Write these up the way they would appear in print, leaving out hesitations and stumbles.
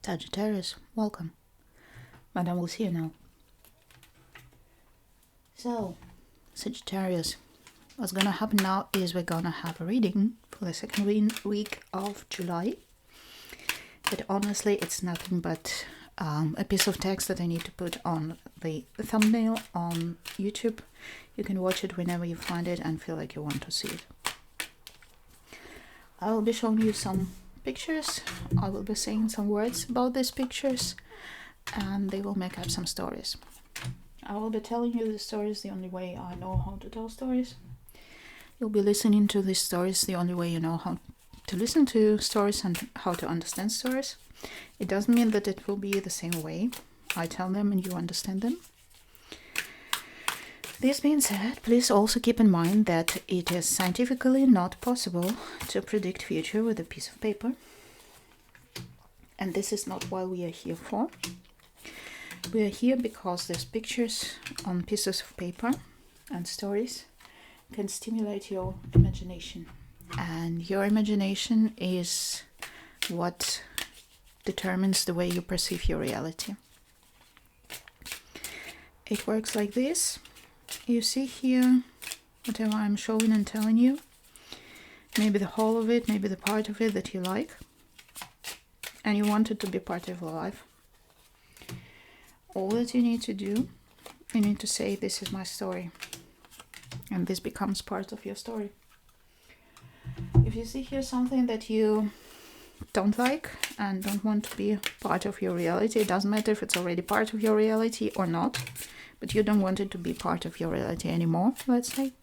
Sagittarius, welcome. Madam will see you now. So, Sagittarius, what's gonna happen now is we're gonna have a reading for the second week of July. But honestly, it's nothing but a piece of text that I need to put on the thumbnail on YouTube. You can watch it whenever you find it and feel like you want to see it. I will be showing you some pictures. I will be saying some words about these pictures and they will make up some stories. I will be telling you the stories the only way I know how to tell stories. You'll be listening to these stories the only way you know how to listen to stories and how to understand stories. It doesn't mean that it will be the same way I tell them and you understand them. This being said, please also keep in mind that it is scientifically not possible to predict future with a piece of paper. And this is not what we are here for. We are here because these pictures on pieces of paper and stories can stimulate your imagination. And your imagination is what determines the way you perceive your reality. It works like this. You see here whatever I'm showing and telling you. Maybe the whole of it, maybe the part of it that you like. And you want it to be part of your life. All that you need to do, you need to say, this is my story. And this becomes part of your story. If you see here something that you don't like and don't want to be part of your reality, it doesn't matter if it's already part of your reality or not, but you don't want it to be part of your reality anymore, let's say.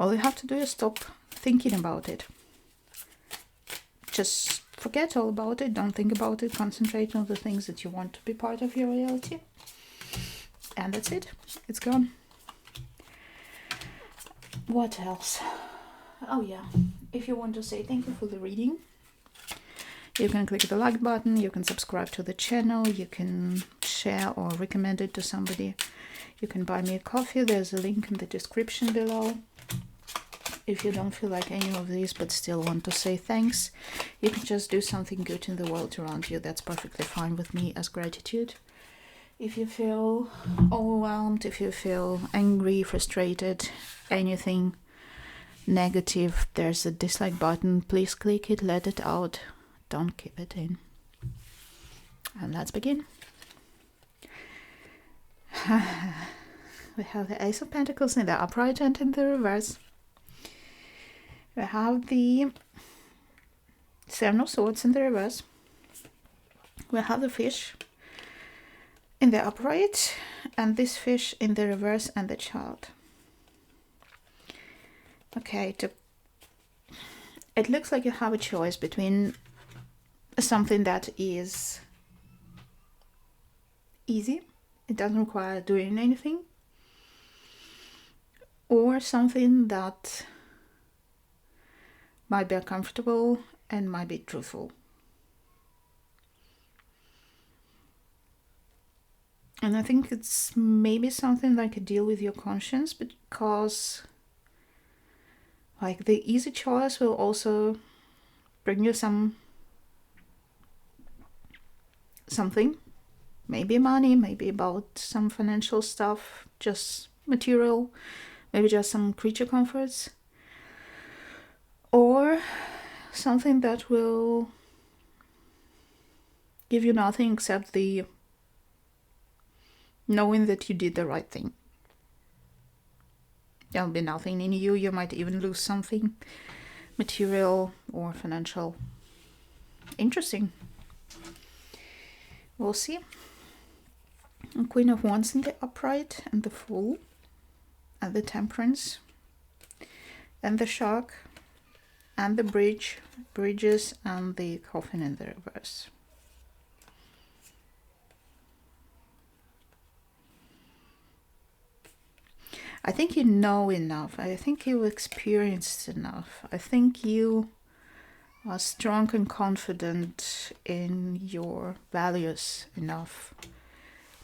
All you have to do is stop thinking about it. Just forget all about it, don't think about it, concentrate on the things that you want to be part of your reality. And that's it, it's gone. What else? Oh yeah, if you want to say thank you for the reading, you can click the like button, you can subscribe to the channel, you can share or recommend it to somebody. You can buy me a coffee, there's a link in the description below. If you don't feel like any of these but still want to say thanks, you can just do something good in the world around you. That's perfectly fine with me as gratitude. If you feel overwhelmed, if you feel angry, frustrated, anything negative, there's a dislike button. Please click it, let it out. Don't keep it in. And let's begin. We have the Ace of Pentacles in the upright and in the reverse. We have the Seven of Swords in the reverse. We have the fish in the upright and this fish in the reverse and the child. Okay, it looks like you have a choice between something that is easy, it doesn't require doing anything, or something that might be uncomfortable and might be truthful. And I think it's maybe something like a deal with your conscience, because like the easy choice will also bring you something, maybe money, maybe about some financial stuff, just material, maybe just some creature comforts, or something that will give you nothing except the knowing that you did the right thing. There'll be nothing in you. You might even lose something material or financial. Interesting. We'll see. And Queen of Wands in the upright and the Fool and the Temperance and the Shark and the bridges and the Coffin in the reverse. I think you know enough. I think you experienced enough. I think you are strong and confident in your values enough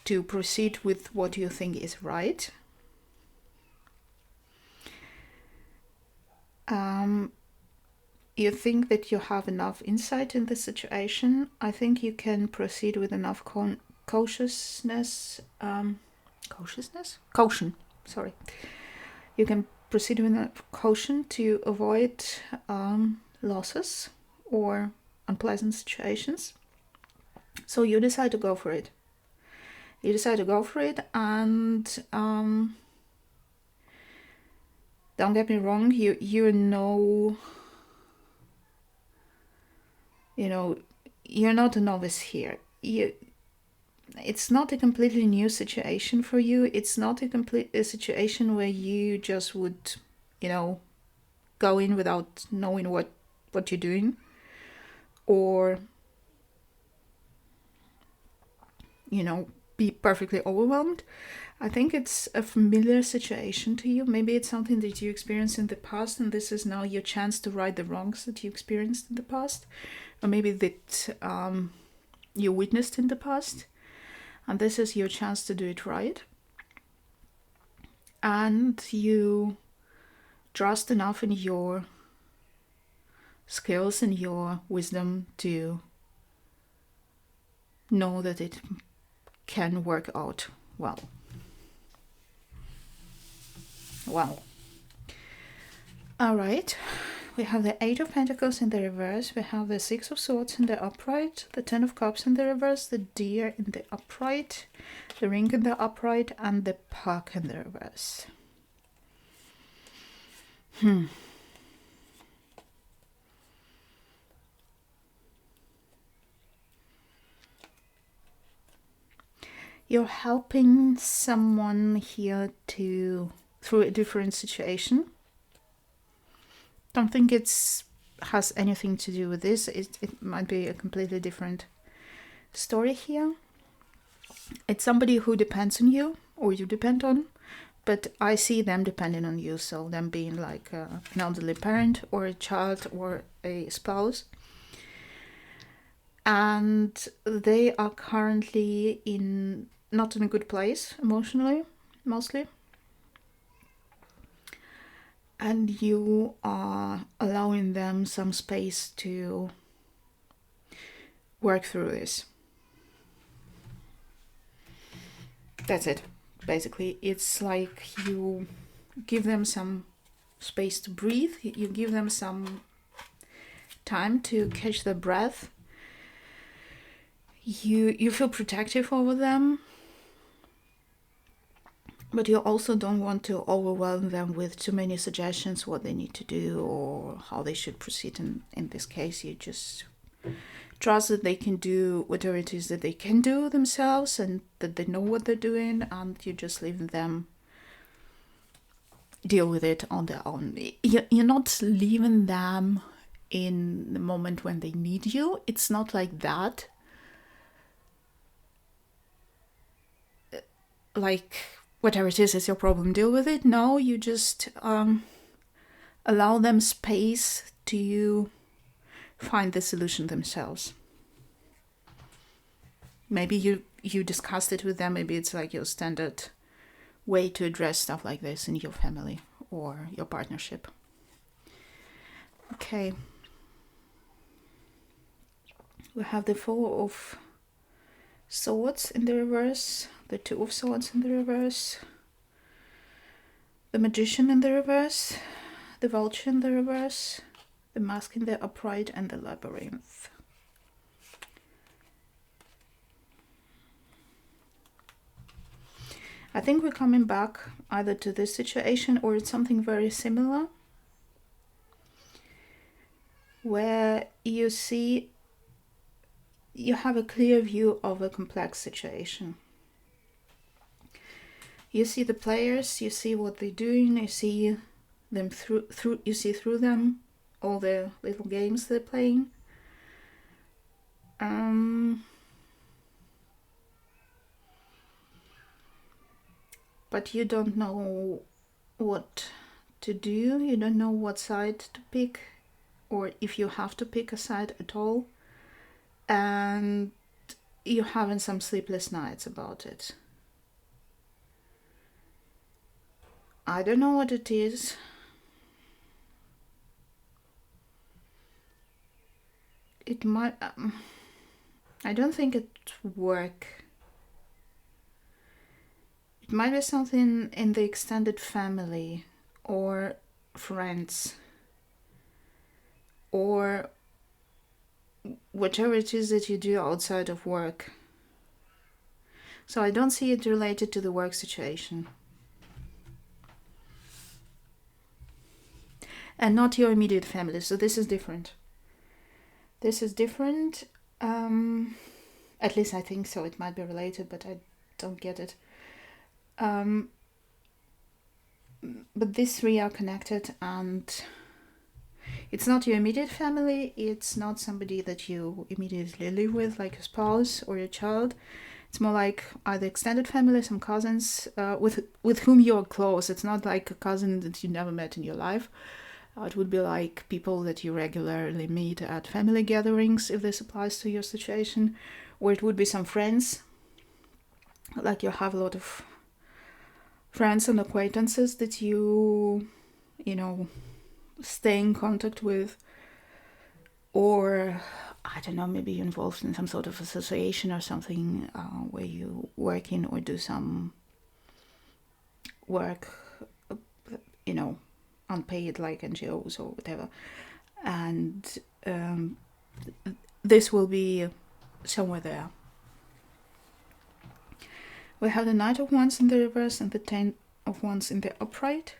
to proceed with what you think is right. you think that you have enough insight in the situation. I think you can proceed with enough cautiousness. Caution. Sorry. You can proceed with enough caution to avoid losses or unpleasant situations. So you decide to go for it. You decide to go for it, and don't get me wrong. You know, you're not a novice here. It's not a completely new situation for you. It's not a situation where you just would, go in without knowing what you're doing, or be perfectly overwhelmed. I think it's a familiar situation to you. Maybe it's something that you experienced in the past, and this is now your chance to right the wrongs that you experienced in the past, or maybe that you witnessed in the past, and this is your chance to do it right. And you trust enough in your skills and your wisdom to know that it can work out well. All right. We have the Eight of Pentacles in the reverse. We have the Six of Swords in the upright, the Ten of Cups in the reverse, the Deer in the upright, the Ring in the upright, and the Pack in the reverse. You're helping someone here through a different situation. Don't think has anything to do with this. It might be a completely different story here. It's somebody who depends on you, or you depend on, but I see them depending on you, so them being like an elderly parent or a child or a spouse. And they are currently not in a good place emotionally, mostly. And you are allowing them some space to work through this. That's it. Basically, it's like you give them some space to breathe. You give them some time to catch their breath. You feel protective over them, but you also don't want to overwhelm them with too many suggestions what they need to do or how they should proceed. In this case, you just trust that they can do whatever it is that they can do themselves, and that they know what they're doing, and you just leave them deal with it on their own. You're not leaving them in the moment when they need you. It's not like that. Like, whatever it is your problem, deal with it. No, you just allow them space to find the solution themselves. Maybe you discussed it with them. Maybe it's like your standard way to address stuff like this in your family or your partnership. Okay. We have the Four of Swords in the reverse, the Two of Swords in the reverse, the Magician in the reverse, the Vulture in the reverse, the Mask in the upright, and the Labyrinth. I think we're coming back either to this situation or it's something very similar, where you see you have a clear view of a complex situation. You see the players, you see what they're doing, you see them you see through them all the little games they're playing. But you don't know what to do, you don't know what side to pick, or if you have to pick a side at all. And you're having some sleepless nights about it. I don't know what it is. it might, I don't think it work. It might be something in the extended family or friends or whatever it is that you do outside of work. So I don't see it related to the work situation. And not your immediate family, so this is different. This is different. At least I think so. It might be related, but I don't get it. But these three are connected, and it's not your immediate family. It's not somebody that you immediately live with, like your spouse or your child. It's more like either extended family, some cousins with whom you're close. It's not like a cousin that you never met in your life. It would be like people that you regularly meet at family gatherings, if this applies to your situation. Or it would be some friends, like you have a lot of friends and acquaintances that you stay in contact with. Or, I don't know, maybe you're involved in some sort of association or something where you work in or do some work, unpaid, like NGOs or whatever. And this will be somewhere there. We have the Knight of Wands in the reverse and the Ten of Wands in the upright.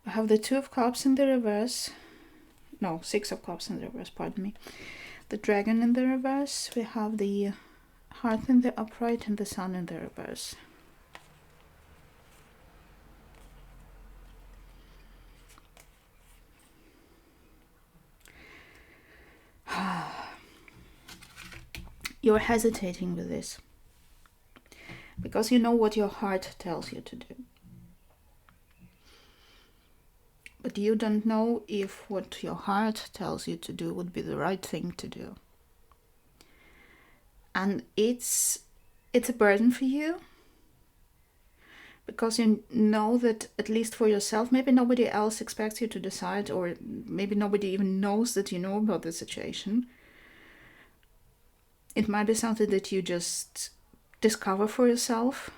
We have the Two of Cups in the reverse. No, Six of Cups in the reverse, pardon me. The Dragon in the reverse. We have the Hearth in the upright and the Sun in the reverse. You're hesitating with this because you know what your heart tells you to do. But you don't know if what your heart tells you to do would be the right thing to do. And it's a burden for you because you know that, at least for yourself, maybe nobody else expects you to decide, or maybe nobody even knows that you know about the situation. It might be something that you just discover for yourself.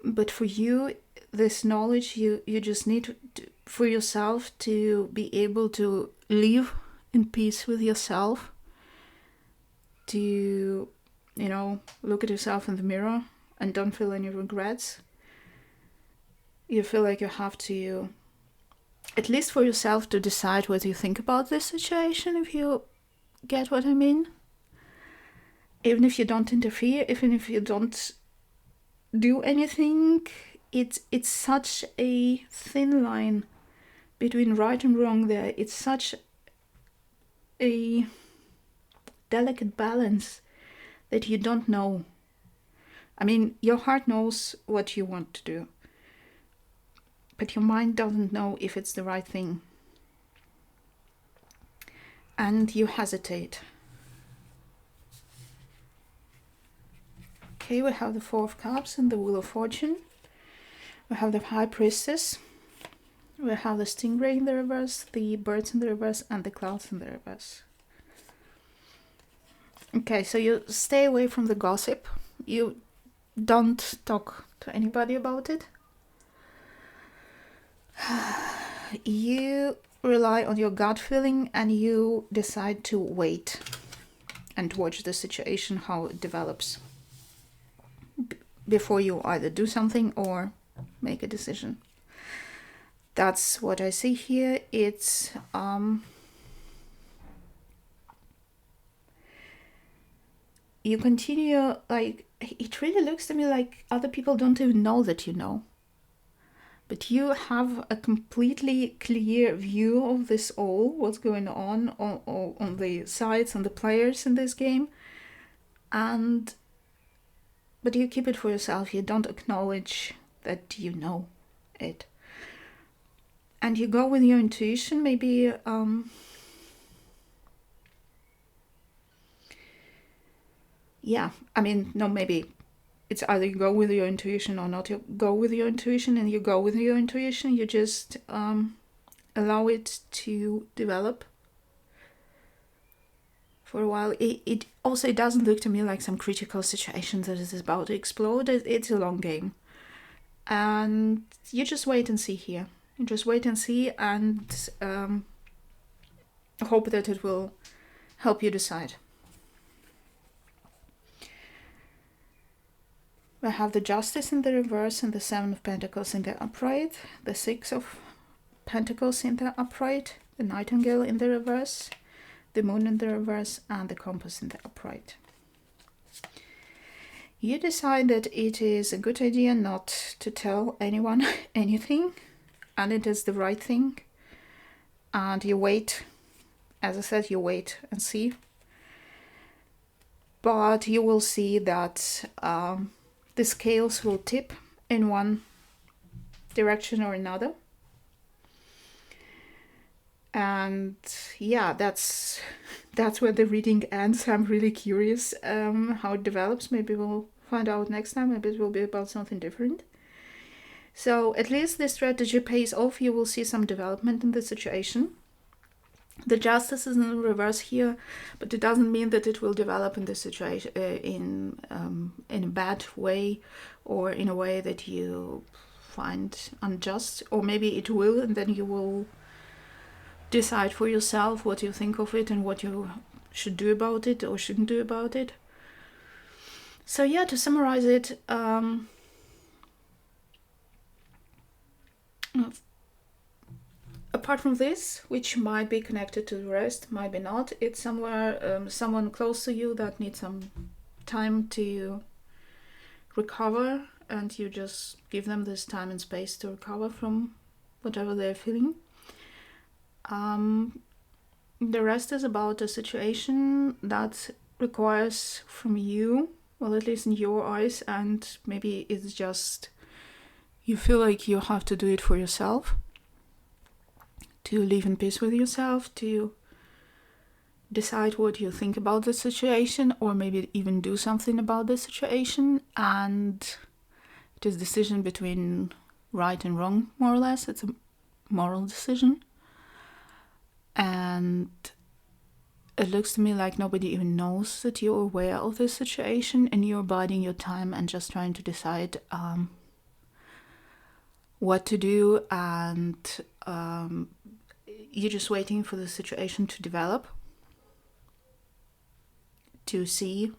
But for you, this knowledge, you just need for yourself to be able to live in peace with yourself, to, look at yourself in the mirror and don't feel any regrets. You feel like you have to, at least for yourself, to decide what you think about this situation, if you get what I mean. Even if you don't interfere, even if you don't do anything, it's such a thin line between right and wrong there. It's such a delicate balance that you don't know. I mean, your heart knows what you want to do, but your mind doesn't know if it's the right thing. And you hesitate. Okay, we have the Four of Cups and the Wheel of Fortune. We have the High Priestess. We have the Stingray in the reverse, the Birds in the reverse, and the Clouds in the reverse. Okay, so you stay away from the gossip. You don't talk to anybody about it. You rely on your gut feeling and you decide to wait and watch the situation, how it develops, before you either do something or make a decision. That's what I see here. It's you continue, like, it really looks to me like other people don't even know that you know. But you have a completely clear view of this all, what's going on the sides and the players in this game. But you keep it for yourself. You don't acknowledge that you know it. And you go with your intuition, maybe maybe it's either you go with your intuition or not. You go with your intuition, and you go with your intuition. You just allow it to develop for a while. It also, it doesn't look to me like some critical situation that is about to explode. It's a long game. And you just wait and see here. You just wait and see, and hope that it will help you decide. We have the Justice in the reverse and the Seven of Pentacles in the upright, the Six of Pentacles in the upright, the Nightingale in the reverse, the Moon in the reverse, and the Compass in the upright. You decide that it is a good idea not to tell anyone anything, and it is the right thing. And you wait, as I said, you wait and see. But you will see that the scales will tip in one direction or another. And yeah, that's where the reading ends. I'm really curious how it develops. Maybe we'll find out next time. Maybe it will be about something different. So at least this strategy pays off. You will see some development in the situation. The Justice is in reverse here, but it doesn't mean that it will develop in the situation in a bad way, or in a way that you find unjust. Or maybe it will, and then you will decide for yourself what you think of it and what you should do about it or shouldn't do about it. So yeah, to summarize it, apart from this, which might be connected to the rest, might be not, it's somewhere someone close to you that needs some time to recover, and you just give them this time and space to recover from whatever they're feeling. The rest is about a situation that requires from you, well, at least in your eyes, and maybe it's just you feel like you have to do it for yourself, to live in peace with yourself, to decide what you think about the situation, or maybe even do something about the situation. And it is a decision between right and wrong, more or less. It's a moral decision. And it looks to me like nobody even knows that you're aware of this situation, and you're biding your time and just trying to decide what to do, and you're just waiting for the situation to develop, to see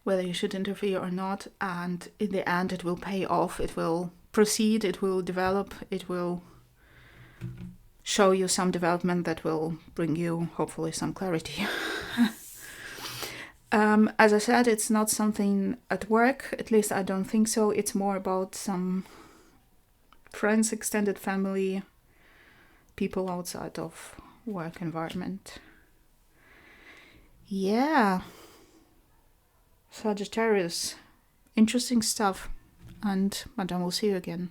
whether you should interfere or not. And in the end, it will pay off. It will proceed. It will develop. It will show you some development that will bring you, hopefully, some clarity. As I said, it's not something at work. At least I don't think so. It's more about some friends, extended family, people outside of work environment. Yeah. Sagittarius. Interesting stuff. And Madame will see you again.